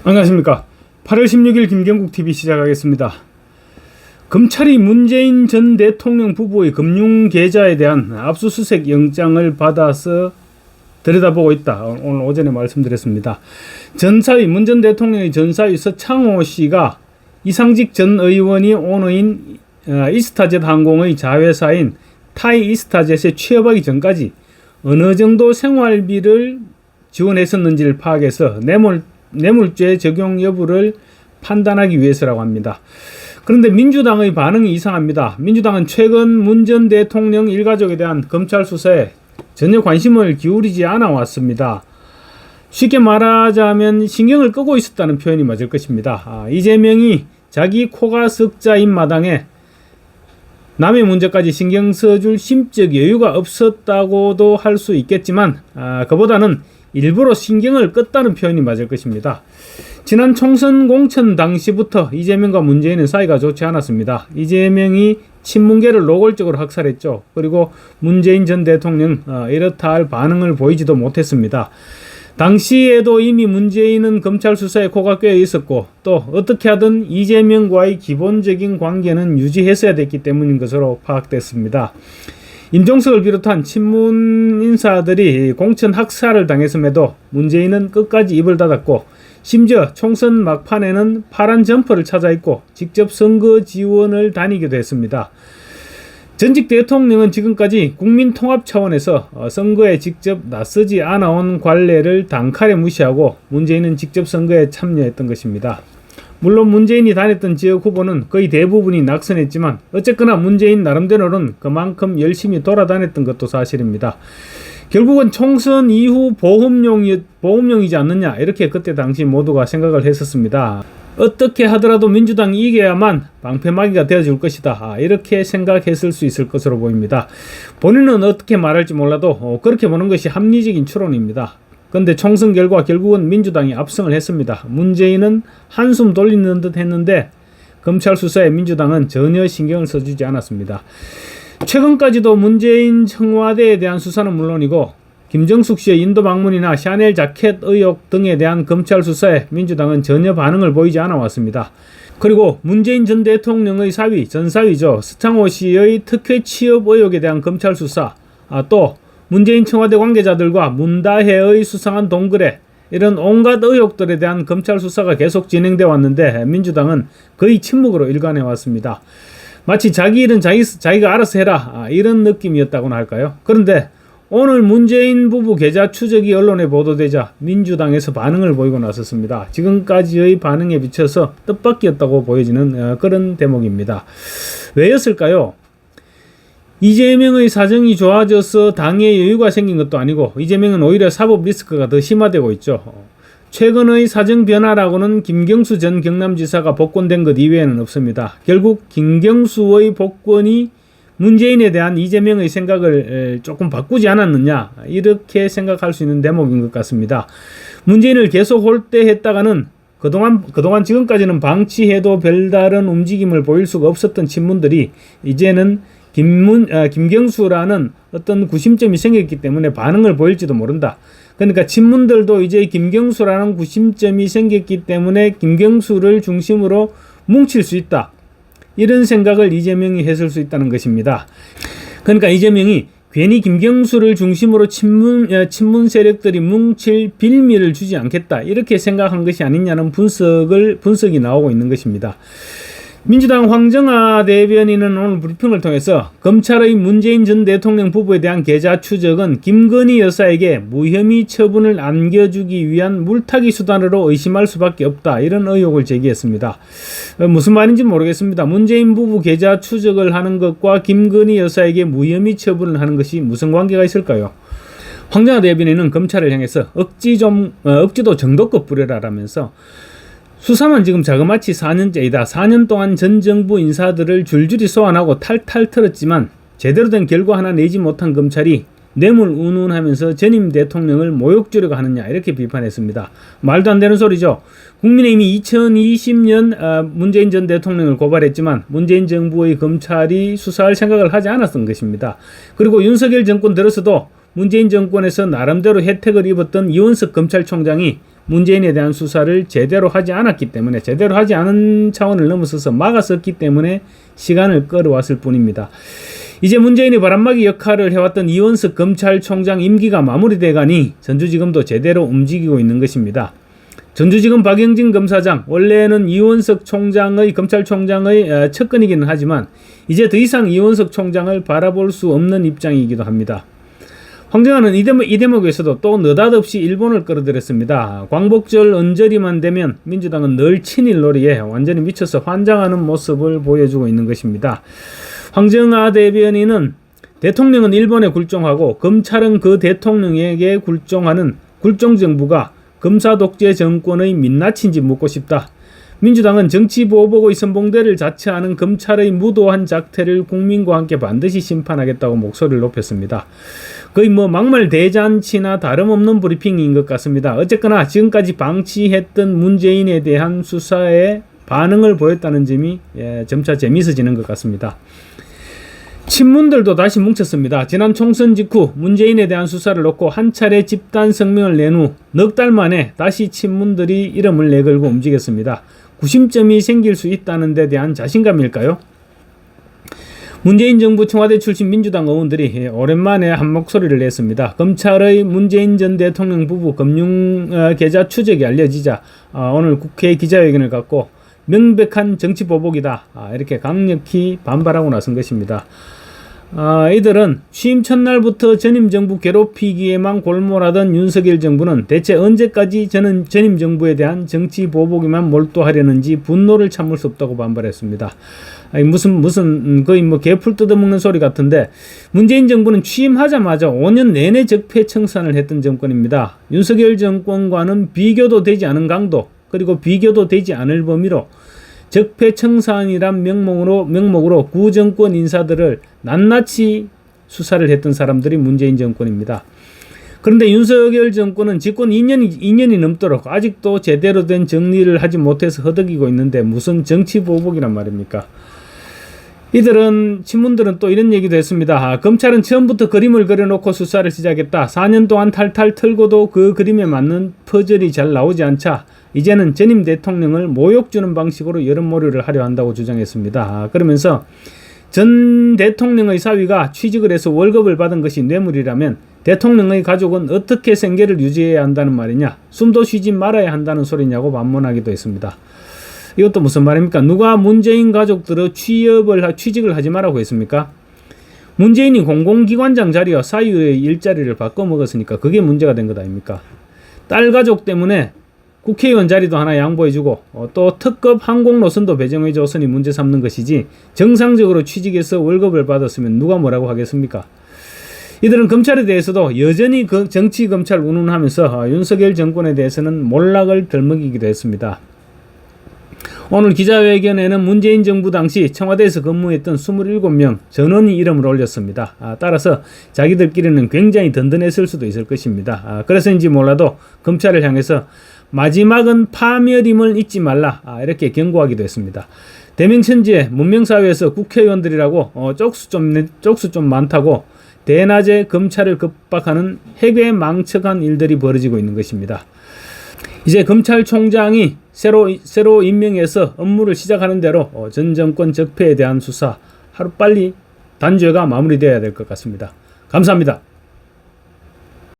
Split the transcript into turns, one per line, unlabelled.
안녕하십니까. 8월 16일 김경국TV 시작하겠습니다. 검찰이 문재인 전 대통령 부부의 금융계좌에 대한 압수수색 영장을 받아서 들여다보고 있다. 오늘 오전에 말씀드렸습니다. 전사위, 문 전 대통령의 전사위 서창호 씨가 이상직 전 의원이 오너인 이스타젯 항공의 자회사인 타이 이스타젯에 취업하기 전까지 어느 정도 생활비를 지원했었는지를 파악해서 뇌물죄 적용 여부를 판단하기 위해서라고 합니다. 그런데 민주당의 반응이 이상합니다. 민주당은 최근 문 전 대통령 일가족에 대한 검찰 수사에 전혀 관심을 기울이지 않아 왔습니다. 쉽게 말하자면 신경을 끄고 있었다는 표현이 맞을 것입니다. 이재명이 자기 코가 석자인 마당에 남의 문제까지 신경 써줄 심적 여유가 없었다고도 할 수 있겠지만 그보다는 일부러 신경을 껐다는 표현이 맞을 것입니다. 지난 총선 공천 당시부터 이재명과 문재인은 사이가 좋지 않았습니다. 이재명이 친문계를 노골적으로 학살했죠. 그리고 문재인 전 대통령 이렇다 할 반응을 보이지도 못했습니다. 당시에도 이미 문재인은 검찰 수사에 코가 꿰어 있었고 또 어떻게 하든 이재명과의 기본적인 관계는 유지했어야 됐기 때문인 것으로 파악됐습니다. 임종석을 비롯한 친문 인사들이 공천 학살을 당했음에도 문재인은 끝까지 입을 닫았고 심지어 총선 막판에는 파란 점퍼를 찾아 입고 직접 선거 지원을 다니기도 했습니다. 전직 대통령은 지금까지 국민통합 차원에서 선거에 직접 나서지 않아온 관례를 단칼에 무시하고 문재인은 직접 선거에 참여했던 것입니다. 물론 문재인이 다녔던 지역 후보는 거의 대부분이 낙선했지만 어쨌거나 문재인 나름대로는 그만큼 열심히 돌아다녔던 것도 사실입니다. 결국은 총선 이후 보험용이지 않느냐 이렇게 그때 당시 모두가 생각을 했었습니다. 어떻게 하더라도 민주당이 이겨야만 방패막이가 되어줄 것이다 이렇게 생각했을 수 있을 것으로 보입니다. 본인은 어떻게 말할지 몰라도 그렇게 보는 것이 합리적인 추론입니다. 그런데 총선 결과 결국은 민주당이 압승을 했습니다. 문재인은 한숨 돌리는 듯 했는데 검찰 수사에 민주당은 전혀 신경을 써주지 않았습니다. 최근까지도 문재인 청와대에 대한 수사는 물론이고 김정숙 씨의 인도 방문이나 샤넬 자켓 의혹 등에 대한 검찰 수사에 민주당은 전혀 반응을 보이지 않아 왔습니다. 그리고 문재인 전 대통령의 사위, 전사위죠. 서창호 씨의 특혜 취업 의혹에 대한 검찰 수사, 또 문재인 청와대 관계자들과 문다혜의 수상한 동거래, 이런 온갖 의혹들에 대한 검찰 수사가 계속 진행되어 왔는데 민주당은 거의 침묵으로 일관해 왔습니다. 마치 자기 일은 자기가 알아서 해라 이런 느낌이었다고나 할까요? 그런데 오늘 문재인 부부 계좌 추적이 언론에 보도되자 민주당에서 반응을 보이고 나섰습니다. 지금까지의 반응에 비춰서 뜻밖이었다고 보여지는 그런 대목입니다. 왜였을까요? 이재명의 사정이 좋아져서 당에 여유가 생긴 것도 아니고 이재명은 오히려 사법 리스크가 더 심화되고 있죠. 최근의 사정 변화라고는 김경수 전 경남지사가 복권된 것 이외에는 없습니다. 결국 김경수의 복권이 문재인에 대한 이재명의 생각을 조금 바꾸지 않았느냐 이렇게 생각할 수 있는 대목인 것 같습니다. 문재인을 계속 홀대했다가는 그동안 지금까지는 방치해도 별다른 움직임을 보일 수가 없었던 친문들이 이제는 김경수라는 어떤 구심점이 생겼기 때문에 반응을 보일지도 모른다. 그러니까 친문들도 이제 김경수라는 구심점이 생겼기 때문에 김경수를 중심으로 뭉칠 수 있다. 이런 생각을 이재명이 했을 수 있다는 것입니다. 그러니까 이재명이 괜히 김경수를 중심으로 친문 세력들이 뭉칠 빌미를 주지 않겠다. 이렇게 생각한 것이 아니냐는 분석이 나오고 있는 것입니다. 민주당 황정아 대변인은 오늘 브리핑을 통해서 검찰의 문재인 전 대통령 부부에 대한 계좌 추적은 김건희 여사에게 무혐의 처분을 안겨주기 위한 물타기 수단으로 의심할 수밖에 없다. 이런 의혹을 제기했습니다. 무슨 말인지 모르겠습니다. 문재인 부부 계좌 추적을 하는 것과 김건희 여사에게 무혐의 처분을 하는 것이 무슨 관계가 있을까요? 황정아 대변인은 검찰을 향해서 억지도 정도껏 부려라라면서 수사만 지금 자그마치 4년째이다. 4년 동안 전 정부 인사들을 줄줄이 소환하고 탈탈 털었지만 제대로 된 결과 하나 내지 못한 검찰이 뇌물 운운하면서 전임 대통령을 모욕 주려고 하느냐 이렇게 비판했습니다. 말도 안 되는 소리죠. 국민의힘이 2020년 문재인 전 대통령을 고발했지만 문재인 정부의 검찰이 수사할 생각을 하지 않았던 것입니다. 그리고 윤석열 정권 들어서도 문재인 정권에서 나름대로 혜택을 입었던 이원석 검찰총장이 문재인에 대한 수사를 제대로 하지 않았기 때문에, 제대로 하지 않은 차원을 넘어서서 막았었기 때문에 시간을 끌어왔을 뿐입니다. 이제 문재인이 바람막이 역할을 해왔던 이원석 검찰총장 임기가 마무리돼 가니 전주지검도 제대로 움직이고 있는 것입니다. 전주지검 박영진 검사장, 원래는 이원석 총장의 검찰총장의 측근이기는 하지만 이제 더 이상 이원석 총장을 바라볼 수 없는 입장이기도 합니다. 황정아는 이 대목에서도 또 느닷없이 일본을 끌어들였습니다. 광복절 언저리만 되면 민주당은 늘 친일놀이에 완전히 미쳐서 환장하는 모습을 보여주고 있는 것입니다. 황정아 대변인은 대통령은 일본에 굴종하고 검찰은 그 대통령에게 굴종하는 굴종정부가 검사 독재 정권의 민낯인지 묻고 싶다. 민주당은 정치보복의 선봉대를 자처하는 검찰의 무도한 작태를 국민과 함께 반드시 심판하겠다고 목소리를 높였습니다. 거의 막말 대잔치나 다름없는 브리핑인 것 같습니다. 어쨌거나 지금까지 방치했던 문재인에 대한 수사에 반응을 보였다는 점이 점차 재미있어지는 것 같습니다. 친문들도 다시 뭉쳤습니다. 지난 총선 직후 문재인에 대한 수사를 놓고 한 차례 집단 성명을 낸 후 넉 달 만에 다시 친문들이 이름을 내걸고 움직였습니다. 구심점이 생길 수 있다는 데 대한 자신감일까요? 문재인 정부 청와대 출신 민주당 의원들이 오랜만에 한 목소리를 냈습니다. 검찰의 문재인 전 대통령 부부 금융 계좌 추적이 알려지자 오늘 국회 기자회견을 갖고 명백한 정치 보복이다, 이렇게 강력히 반발하고 나선 것입니다. 이들은 취임 첫날부터 전임 정부 괴롭히기에만 골몰하던 윤석열 정부는 대체 언제까지 전임 정부에 대한 정치 보복에만 몰두하려는지 분노를 참을 수 없다고 반발했습니다. 무슨 거의 개풀 뜯어먹는 소리 같은데, 문재인 정부는 취임하자마자 5년 내내 적폐청산을 했던 정권입니다. 윤석열 정권과는 비교도 되지 않은 강도, 그리고 비교도 되지 않을 범위로 적폐청산이란 명목으로 구정권 인사들을 낱낱이 수사를 했던 사람들이 문재인 정권입니다. 그런데 윤석열 정권은 집권 2년이 넘도록 아직도 제대로 된 정리를 하지 못해서 허덕이고 있는데 무슨 정치 보복이란 말입니까? 친문들은 또 이런 얘기도 했습니다. 검찰은 처음부터 그림을 그려놓고 수사를 시작했다. 4년 동안 탈탈 털고도 그 그림에 맞는 퍼즐이 잘 나오지 않자 이제는 전임 대통령을 모욕 주는 방식으로 여론몰이를 하려 한다고 주장했습니다. 그러면서 전 대통령의 사위가 취직을 해서 월급을 받은 것이 뇌물이라면 대통령의 가족은 어떻게 생계를 유지해야 한다는 말이냐, 숨도 쉬지 말아야 한다는 소리냐고 반문하기도 했습니다. 이것도 무슨 말입니까? 누가 문재인 가족들의 취직을 하지 말라고 했습니까? 문재인이 공공기관장 자리와 사위의 일자리를 바꿔먹었으니까 그게 문제가 된 것 아닙니까? 딸 가족 때문에 국회의원 자리도 하나 양보해주고 또 특급 항공노선도 배정해줬으니 문제 삼는 것이지, 정상적으로 취직해서 월급을 받았으면 누가 뭐라고 하겠습니까? 이들은 검찰에 대해서도 여전히 정치검찰 운운하면서 윤석열 정권에 대해서는 몰락을 덜먹이기도 했습니다. 오늘 기자회견에는 문재인 정부 당시 청와대에서 근무했던 27명 전원이 이름을 올렸습니다. 따라서 자기들끼리는 굉장히 든든했을 수도 있을 것입니다. 그래서인지 몰라도 검찰을 향해서 마지막은 파멸임을 잊지 말라, 이렇게 경고하기도 했습니다. 대명천지에 문명사회에서 국회의원들이라고 쪽수 좀 많다고 대낮에 검찰을 급박하는 해괴망측한 일들이 벌어지고 있는 것입니다. 이제 검찰총장이 새로 임명해서 업무를 시작하는 대로 전 정권 적폐에 대한 수사 하루빨리 단죄가 마무리되어야 될 것 같습니다. 감사합니다.